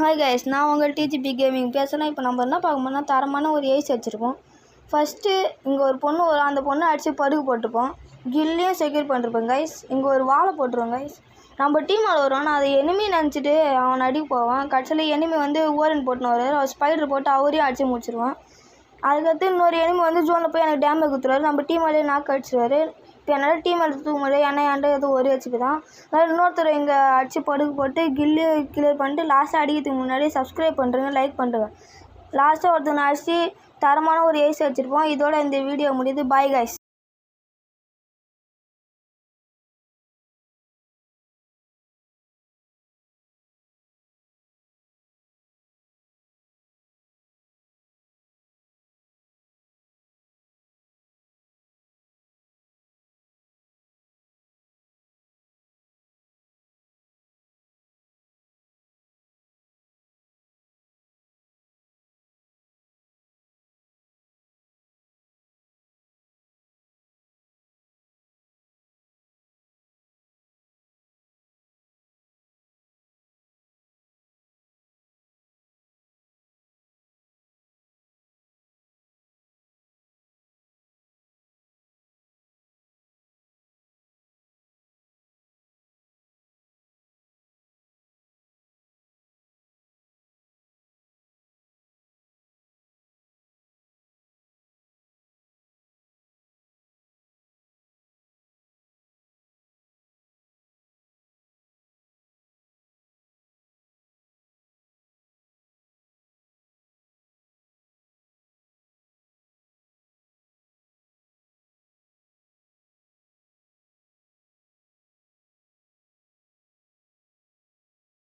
Hi guys, நான் உங்கள் DGP gaming பேசுகிறேன். இப்போ நம்ம என்ன பார்க்க போனால் தரமான ஒரு ஏஸ் வச்சுருப்போம். ஃபஸ்ட்டு இங்கே ஒரு பொண்ணு வரும், அந்த பொண்ணை அடித்து படுகு போட்டுப்போம். கில்லையும் செக்யூர் பண்ணிருப்போம் கைஸ். இங்கே ஒரு வாழை போட்டுருவோம் கைஸ். நம்ம டீம் ஆள் வருவான், நான் அதை எனிமி நினச்சிட்டு அவன் அடிக்க போவான். கடைசியில் எனிமி வந்து ஓரன் போட்டுன்னு வருவார். அவர் ஸ்பைடர் போட்டு அவரையும் அடித்து முடிச்சிருவான். அதுக்கடுத்து இன்னொரு எனிமி வந்து ஜோனில் போய் எனக்கு டேமேஜ் கொடுத்துருவாரு. நம்ம டீம் ஆளே நாக்கு அடிச்சிருவாரு. இப்போ என்னால் டீம் எடுத்து தூக்க முடியாது, ஏன்னா என்கிட்ட எதுவும் ஒரு வச்சுக்கு தான். அதனால் இன்னொருத்தர் இங்கே அடித்து படுகு போட்டு கில்லு கிளியர் பண்ணிட்டு லாஸ்ட்டாக அடிக்கிறதுக்கு முன்னாடி சப்ஸ்கிரைப் பண்ணுறேங்க, லைக் பண்ணுறேங்க. லாஸ்ட்டாக ஒருத்தனை அடித்து தரமான ஒரு ஏசி வச்சுருப்போம். இதோட இந்த வீடியோ முடியுது. Bye guys.